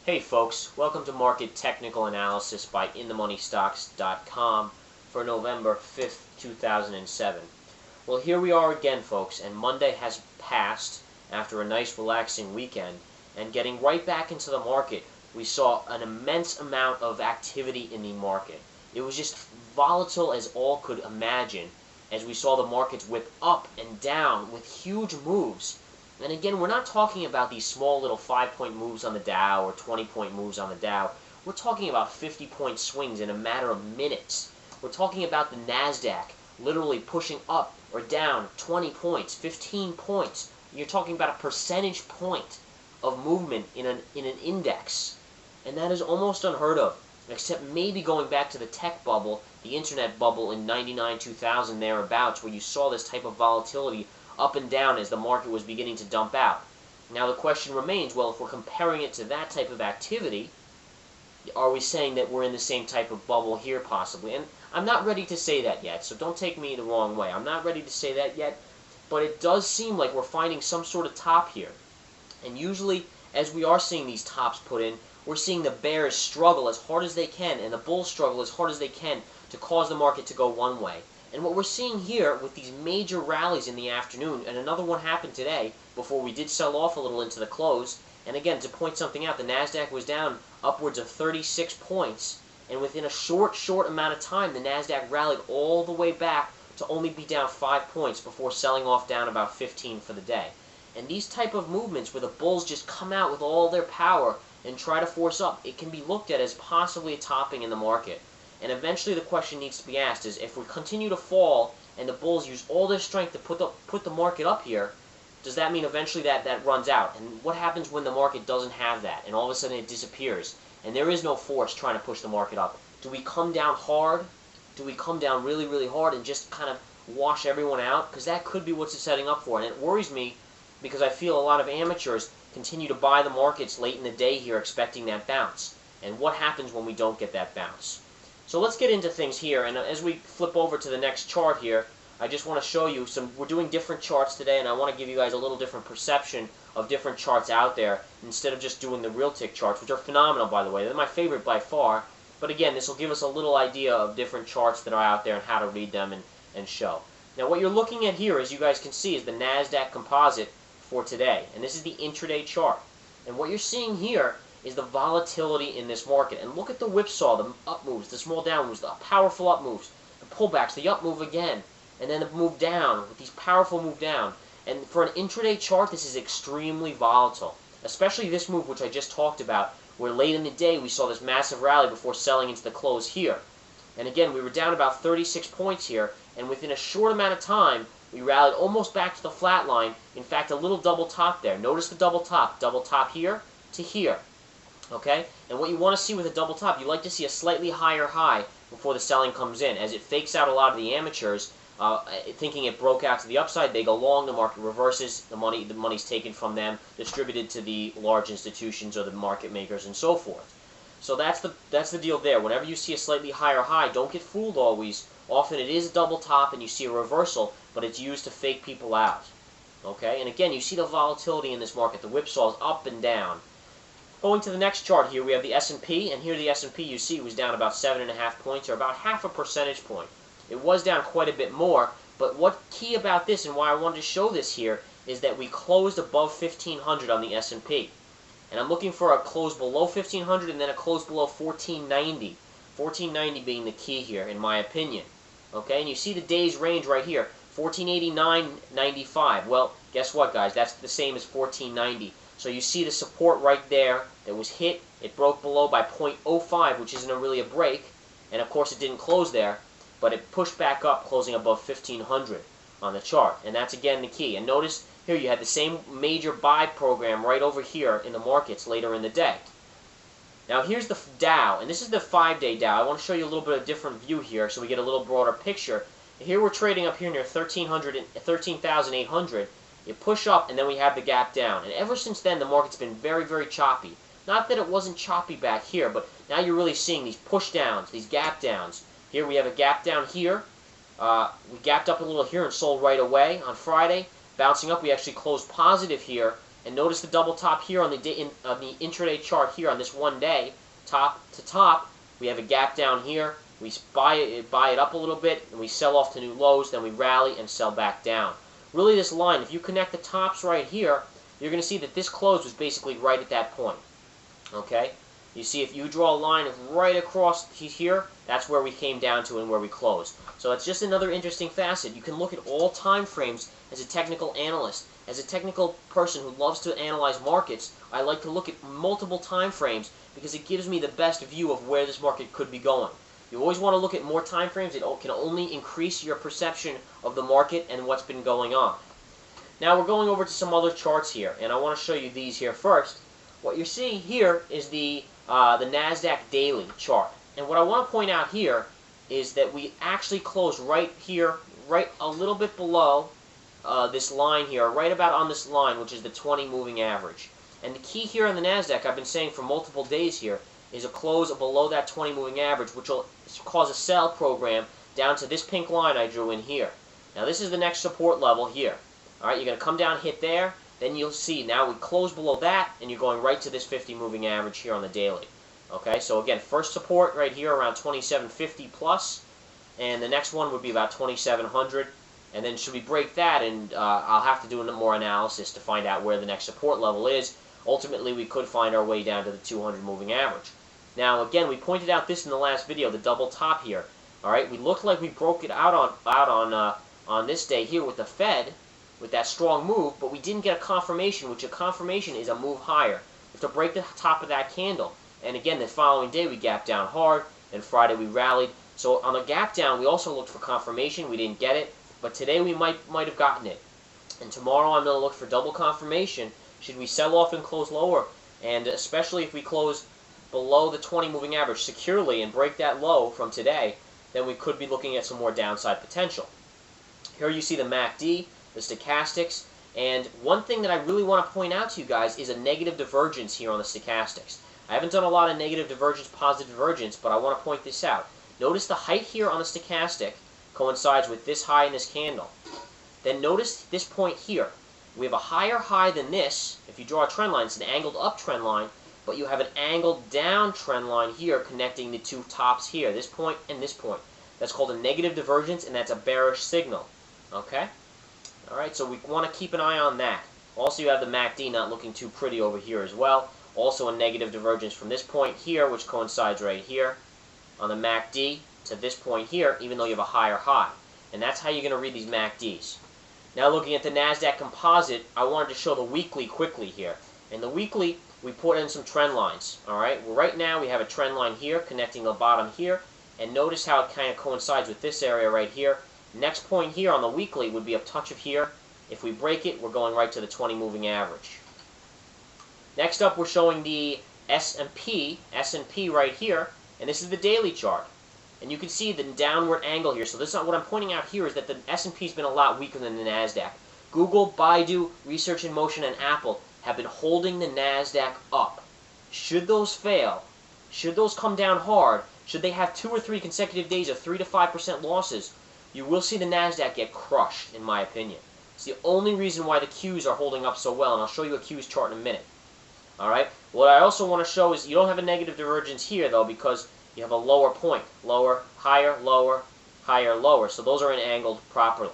Hey folks, welcome to Market Technical Analysis by InTheMoneyStocks.com for November 5th, 2007. Well, here we are again, folks, and Monday has passed after a nice relaxing weekend, and getting right back into the market, we saw an immense amount of activity in the market. It was just volatile as all could imagine, as we saw the markets whip up and down with huge moves. And again, we're not talking about these small little 5-point moves on the Dow or 20-point moves on the Dow. We're talking about 50-point swings in a matter of minutes. We're talking about the NASDAQ literally pushing up or down 20 points, 15 points. You're talking about a percentage point of movement in an index. And that is almost unheard of, except maybe going back to the tech bubble, the internet bubble in 99, 2000, thereabouts, where you saw this type of volatility up and down as the market was beginning to dump out. Now the question remains, well, if we're comparing it to that type of activity, are we saying that we're in the same type of bubble here possibly? And I'm not ready to say that yet, so don't take me the wrong way. I'm not ready to say that yet, but it does seem like we're finding some sort of top here. And usually, as we are seeing these tops put in, we're seeing the bears struggle as hard as they can and the bulls struggle as hard as they can to cause the market to go one way. And what we're seeing here with these major rallies in the afternoon, and another one happened today before we did sell off a little into the close, and again, to point something out, the NASDAQ was down upwards of 36 points, and within a short amount of time, the NASDAQ rallied all the way back to only be down 5 points before selling off down about 15 for the day. And these type of movements where the bulls just come out with all their power and try to force up, it can be looked at as possibly a topping in the market. And eventually the question needs to be asked is, if we continue to fall and the bulls use all their strength to put the market up here, does that mean eventually that runs out? And what happens when the market doesn't have that and all of a sudden it disappears and there is no force trying to push the market up? Do we come down hard? Do we come down really, really hard and just kind of wash everyone out? Because that could be what's it's setting up for. And it worries me because I feel a lot of amateurs continue to buy the markets late in the day here expecting that bounce. And what happens when we don't get that bounce? So let's get into things here, and as we flip over to the next chart here, I just want to show you we're doing different charts today, and I want to give you guys a little different perception of different charts out there, instead of just doing the Realtick charts, which are phenomenal, by the way. They're my favorite by far, but again, this will give us a little idea of different charts that are out there and how to read them and show. Now what you're looking at here, as you guys can see, is the NASDAQ composite for today, and this is the intraday chart. And what you're seeing here is the volatility in this market. And look at the whipsaw, the up moves, the small down moves, the powerful up moves, the pullbacks, the up move again, and then the move down, with these powerful move down. And for an intraday chart, this is extremely volatile, especially this move which I just talked about, where late in the day we saw this massive rally before selling into the close here. And again, we were down about 36 points here, and within a short amount of time, we rallied almost back to the flat line. In fact, a little double top there. Notice the double top here to here. Okay? And what you want to see with a double top, you like to see a slightly higher high before the selling comes in, as it fakes out a lot of the amateurs, thinking it broke out to the upside. They go long, the market reverses, the money's taken from them, distributed to the large institutions or the market makers and so forth. So that's the deal there. Whenever you see a slightly higher high, don't get fooled always. Often it is a double top and you see a reversal, but it's used to fake people out. Okay? And again, you see the volatility in this market. The whipsaw is up and down. Going to the next chart here, we have the S&P, and here the S&P you see was down about 7.5 points, or about half a percentage point. It was down quite a bit more, but what key about this and why I wanted to show this here is that we closed above 1500 on the S&P. And I'm looking for a close below 1500 and then a close below 1490. 1490 being the key here, in my opinion. Okay, and you see the day's range right here, 1489.95. Well, guess what, guys? That's the same as 1490. So you see the support right there that was hit. It broke below by 0.05, which isn't really a break. And of course it didn't close there, but it pushed back up, closing above 1500 on the chart. And that's again the key. And notice here you had the same major buy program right over here in the markets later in the day. Now here's the Dow, and this is the 5-day Dow. I want to show you a little bit of a different view here so we get a little broader picture. Here we're trading up here near 13,800. You push up, and then we have the gap down. And ever since then, the market's been very, very choppy. Not that it wasn't choppy back here, but now you're really seeing these push downs, these gap downs. Here we have a gap down here. We gapped up a little here and sold right away on Friday. Bouncing up, we actually closed positive here, And notice the double top here on the intraday chart here on this 1 day, top to top. We have a gap down here. We buy it up a little bit, and we sell off to new lows. Then we rally and sell back down. Really, this line, if you connect the tops right here, you're going to see that this close was basically right at that point. Okay? You see, if you draw a line right across here, that's where we came down to and where we closed. So it's just another interesting facet. You can look at all time frames as a technical analyst. As a technical person who loves to analyze markets, I like to look at multiple time frames because it gives me the best view of where this market could be going. You always want to look at more time frames. It can only increase your perception of the market and what's been going on. Now we're going over to some other charts here, and I want to show you these here first. What you're seeing here is the NASDAQ daily chart. And what I want to point out here is that we actually closed right here, right a little bit below this line here, right about on this line, which is the 20 moving average. And the key here on the NASDAQ, I've been saying for multiple days here, is a close below that 20 moving average, which will cause a sell program down to this pink line I drew in here. Now this is the next support level here. Alright, you're going to come down, hit there, then you'll see now we close below that, and you're going right to this 50 moving average here on the daily. Okay, so again, first support right here around 2750 plus, and the next one would be about 2700. And then should we break that, and I'll have to do more analysis to find out where the next support level is. Ultimately, we could find our way down to the 200 moving average. Now, again, we pointed out this in the last video, the double top here. All right, we looked like we broke it out on this day here with the Fed, with that strong move, but we didn't get a confirmation, which a confirmation is a move higher. We have to break the top of that candle. And again, the following day we gapped down hard, and Friday we rallied. So on the gap down, we also looked for confirmation. We didn't get it, but today we might have gotten it. And tomorrow I'm going to look for double confirmation. Should we sell off and close lower? And especially if we close below the 20 moving average securely and break that low from today, then we could be looking at some more downside potential. Here you see the MACD, the stochastics, and one thing that I really want to point out to you guys is a negative divergence here on the stochastics. I haven't done a lot of negative divergence, positive divergence, but I want to point this out. Notice the height here on the stochastic coincides with this high in this candle. Then notice this point here. We have a higher high than this. If you draw a trend line, it's an angled up trend line, but you have an angled down trend line here connecting the two tops here, this point and this point. That's called a negative divergence, and that's a bearish signal. Okay? Alright, so we want to keep an eye on that. Also, you have the MACD not looking too pretty over here as well. Also a negative divergence from this point here, which coincides right here on the MACD to this point here, even though you have a higher high. And that's how you're going to read these MACDs. Now looking at the NASDAQ composite, I wanted to show the weekly quickly here. In the weekly, we put in some trend lines. Alright, well, right now we have a trend line here connecting the bottom here, and notice how it kind of coincides with this area right here. Next point here on the weekly would be a touch of here. If we break it, we're going right to the 20 moving average. Next up, we're showing the S&P right here, and this is the daily chart. And you can see the downward angle here. So this is not what I'm pointing out here is that the S&P has been a lot weaker than the NASDAQ. Google, Baidu, Research in Motion, and Apple have been holding the NASDAQ up. Should those fail, should those come down hard, should they have 2 or 3 consecutive days of 3 to 5% losses, you will see the NASDAQ get crushed, in my opinion. It's the only reason why the Qs are holding up so well, and I'll show you a Qs chart in a minute. Alright, what I also want to show is you don't have a negative divergence here, though, because you have a lower point. Lower, higher, lower, higher, lower. So those are angled properly.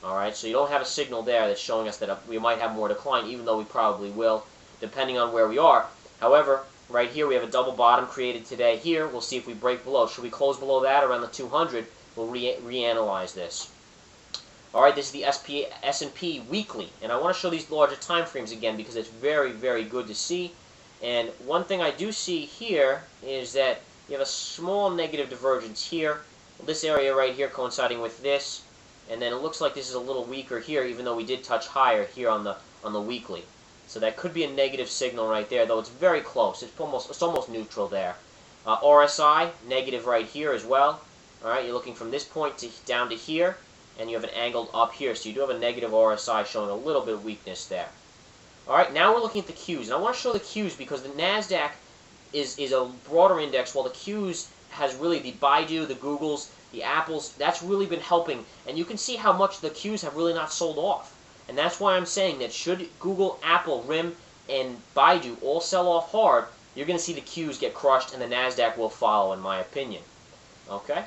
Alright, so you don't have a signal there that's showing us that we might have more decline, even though we probably will, depending on where we are. However, right here we have a double bottom created today here. We'll see if we break below. Should we close below that around the 200, we'll reanalyze this. Alright, this is the S&P weekly, and I want to show these larger time frames again because it's very, very good to see. And one thing I do see here is that you have a small negative divergence here. This area right here coinciding with this, and then it looks like this is a little weaker here, even though we did touch higher here on the weekly. So that could be a negative signal right there, though it's very close. It's almost neutral there. RSI negative right here as well. All right, you're looking from this point down to here, and you have an angled up here, so you do have a negative RSI showing a little bit of weakness there. All right, now we're looking at the Qs, and I want to show the Qs because the NASDAQ is a broader index, while the Qs has really the Baidu, the Googles, the Apples. That's really been helping, and you can see how much the Qs have really not sold off. And that's why I'm saying that should Google, Apple, RIM, and Baidu all sell off hard, you're going to see the Qs get crushed and the NASDAQ will follow, in my opinion. Okay?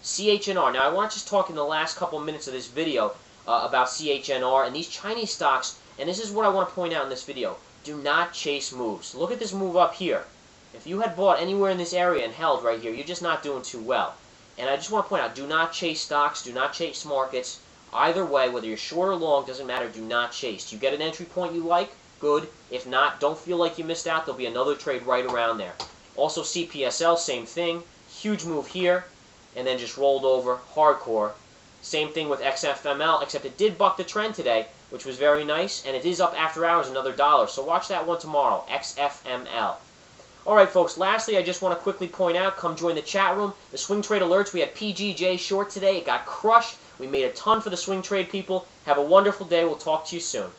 CHNR. Now, I want to just talk in the last couple minutes of this video about CHNR and these Chinese stocks, and this is what I want to point out in this video. Do not chase moves. Look at this move up here. If you had bought anywhere in this area and held right here, you're just not doing too well. And I just want to point out, do not chase stocks, do not chase markets. Either way, whether you're short or long, doesn't matter, do not chase. You get an entry point you like, good. If not, don't feel like you missed out. There'll be another trade right around there. Also, CPSL, same thing. Huge move here, and then just rolled over, hardcore. Same thing with XFML, except it did buck the trend today, which was very nice, and it is up after hours another $1. So watch that one tomorrow, XFML. Alright folks, lastly I just want to quickly point out, come join the chat room, the swing trade alerts. We had PGJ short today, it got crushed. We made a ton for the swing trade people. Have a wonderful day, we'll talk to you soon.